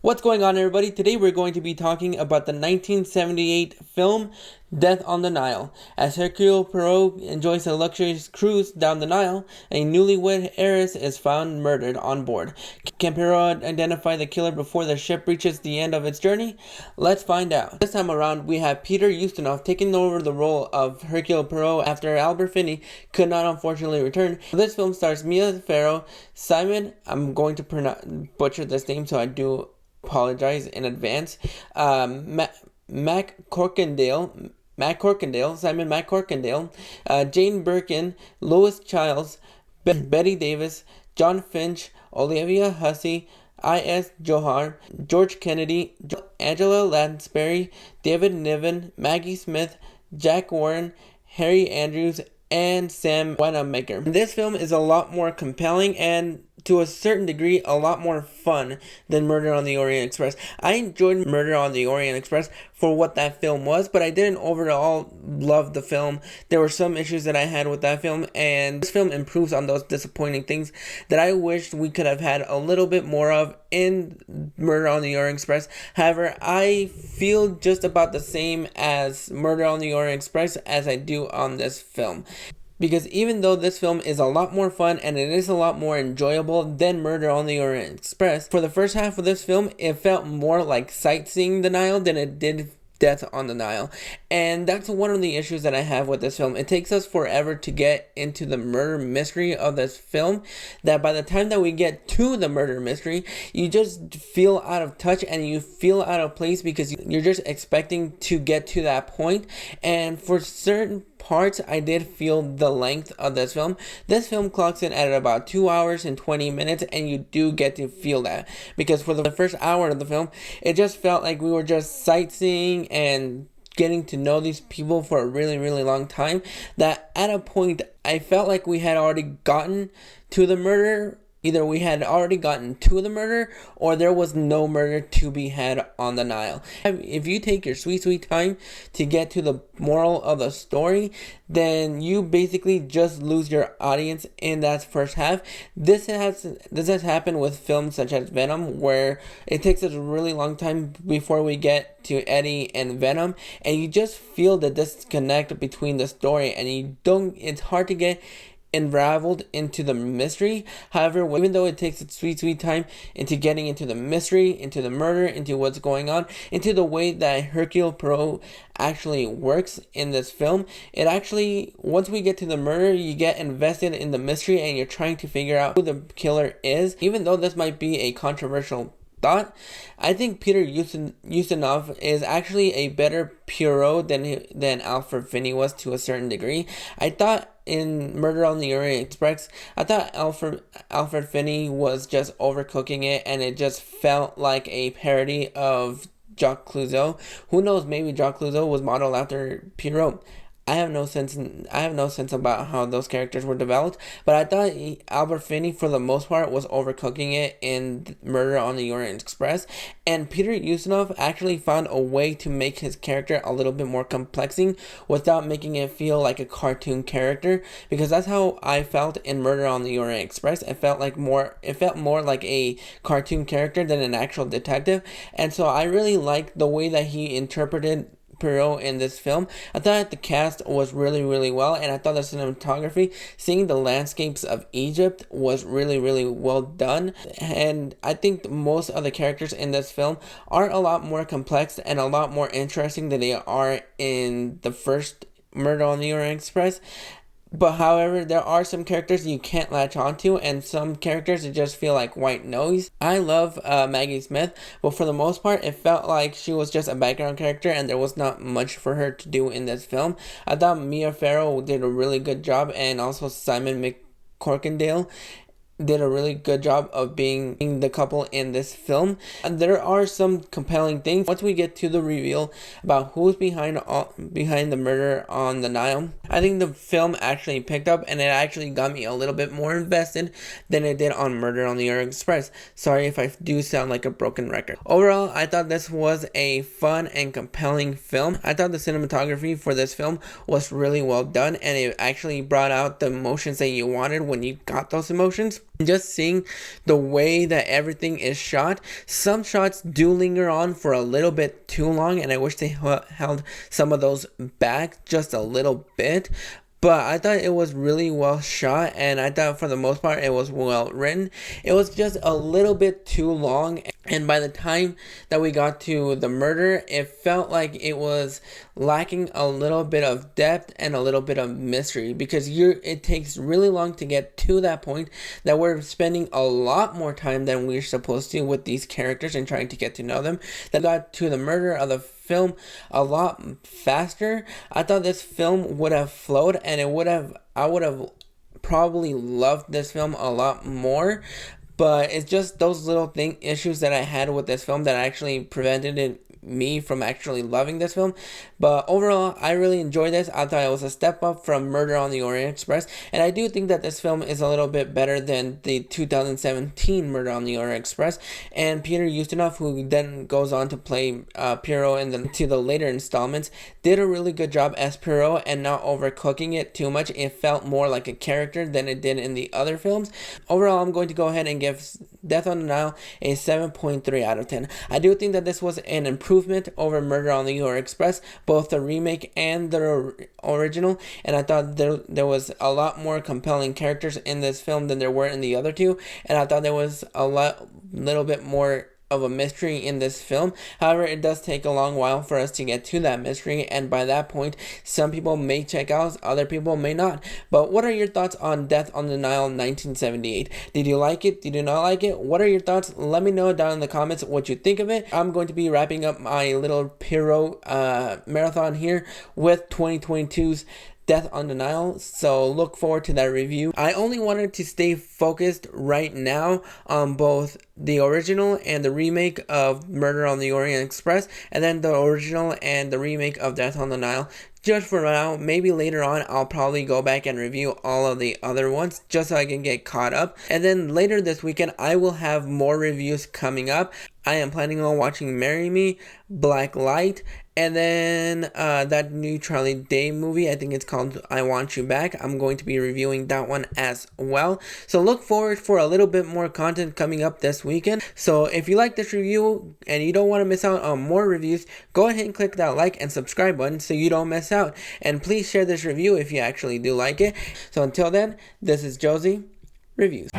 What's going on, everybody? Today we're going to be talking about the 1978 film Death on the Nile. As Hercule Poirot enjoys a luxurious cruise down the Nile, a newlywed heiress is found murdered on board. Can Poirot identify the killer before the ship reaches the end of its journey? Let's find out. This time around, we have Peter Ustinov taking over the role of Hercule Poirot after Albert Finney could not unfortunately return. This film stars Mia Farrow, Simon, I'm going to butcher this name, so I do apologize in advance. Mac Corkindale, Simon Mac Corkindale, Jane Birkin, Lois Childs, Betty Davis, John Finch, Olivia Hussey, I.S. Johar, George Kennedy, Angela Lansbury, David Niven, Maggie Smith, Jack Warren, Harry Andrews, and Sam Wanamaker. This film is a lot more compelling and, to a certain degree, a lot more fun than Murder on the Orient Express. I enjoyed Murder on the Orient Express for what that film was, but I didn't overall love the film. There were some issues that I had with that film, and this film improves on those disappointing things that I wished we could have had a little bit more of in Murder on the Orient Express. However, I feel just about the same as Murder on the Orient Express as I do on this film. Because even though this film is a lot more fun and it is a lot more enjoyable than Murder on the Orient Express, for the first half of this film, it felt more like sightseeing the Nile than it did Death on the Nile. And that's one of the issues that I have with this film. It takes us forever to get into the murder mystery of this film, that by the time that we get to the murder mystery, you just feel out of touch and you feel out of place because you're just expecting to get to that point. And for certain parts, I did feel the length of this film. This film clocks in at about 2 hours and 20 minutes, and you do get to feel that, because for the first hour of the film, it just felt like we were just sightseeing and getting to know these people for a really, really long time, that at a point I felt like we had already gotten to the murder. Either we had already gotten to the murder, or there was no murder to be had on the Nile. If you take your sweet time to get to the moral of the story, then you basically just lose your audience in that first half. This has happened with films such as Venom, where it takes us a really long time before we get to Eddie and Venom, and you just feel the disconnect between the story, and it's hard to get unraveled into the mystery. However, even though it takes its sweet time into getting into the mystery, into the murder, into what's going on, into the way that Hercule Poirot actually works in this film, it actually, once we get to the murder, you get invested in the mystery and you're trying to figure out who the killer is. Even though this might be a controversial thought, I think Peter Ustinov is actually a better Poirot than Alfred Finney was, to a certain degree. I thought in Murder on the Orient Express, I thought Alfred Finney was just overcooking it, and it just felt like a parody of Jacques Clouseau. Who knows, maybe Jacques Clouseau was modeled after Poirot. I have no sense about how those characters were developed, but I thought Albert Finney, for the most part, was overcooking it in Murder on the Orient Express, and Peter Ustinov actually found a way to make his character a little bit more complexing without making it feel like a cartoon character, because that's how I felt in Murder on the Orient Express. It felt more like a cartoon character than an actual detective, and so I really liked the way that he interpreted Poirot in this film. I thought the cast was really, really well, and I thought the cinematography, seeing the landscapes of Egypt, was really, really well done. And I think most of the characters in this film are a lot more complex and a lot more interesting than they are in the first Murder on the Orient Express. But however, there are some characters you can't latch onto, and some characters that just feel like white noise. I love Maggie Smith, but for the most part, it felt like she was just a background character, and there was not much for her to do in this film. I thought Mia Farrow did a really good job, and also Simon McCorkindale did a really good job of being the couple in this film. And there are some compelling things once we get to the reveal about who's behind the murder on the Nile. I think the film actually picked up, and it actually got me a little bit more invested than it did on Murder on the Orient Express. Sorry if I do sound like a broken record. Overall, I thought this was a fun and compelling film. I thought the cinematography for this film was really well done, and it actually brought out the emotions that you wanted when you got those emotions. Just seeing the way that everything is shot, some shots do linger on for a little bit too long, and I wish they held some of those back just a little bit. But I thought it was really well shot, and I thought for the most part it was well written. It was just a little bit too long, and by the time that we got to the murder, it felt like it was lacking a little bit of depth and a little bit of mystery, because it takes really long to get to that point, that we're spending a lot more time than we're supposed to with these characters and trying to get to know them. That got to the murder of the film a lot faster. I thought this film would have flowed, and I would have probably loved this film a lot more. But it's just those little issues that I had with this film that actually prevented me from actually loving this film. But overall, I really enjoyed this. I thought it was a step up from Murder on the Orient Express, and I do think that this film is a little bit better than the 2017 Murder on the Orient Express. And Peter Ustinov, who then goes on to play Pierrot in the later installments, did a really good job as Pierrot and not overcooking it too much. It felt more like a character than it did in the other films. Overall, I'm going to go ahead and give Death on the Nile a 7.3 out of 10. I do think that this was an improvement over Murder on the Orient Express, both the remake and the original, and I thought there was a lot more compelling characters in this film than there were in the other two, and I thought there was little bit more of a mystery in this film. However, it does take a long while for us to get to that mystery, and by that point, some people may check out, other people may not. But what are your thoughts on Death on the Nile 1978? Did you like it? Did you not like it? What are your thoughts? Let me know down in the comments what you think of it. I'm going to be wrapping up my little Pierrot marathon here with 2022's Death on the Nile, so look forward to that review. I only wanted to stay focused right now on both the original and the remake of Murder on the Orient Express, and then the original and the remake of Death on the Nile. Just for now, maybe later on I'll probably go back and review all of the other ones just so I can get caught up. And then later this weekend I will have more reviews coming up. I am planning on watching Marry Me, Black Light, and then that new Charlie Day movie, I think it's called I Want You Back. I'm going to be reviewing that one as well. So look forward for a little bit more content coming up this weekend. So if you like this review and you don't want to miss out on more reviews, go ahead and click that like and subscribe button so you don't miss out. And please share this review if you actually do like it. So until then, this is Josie Reviews.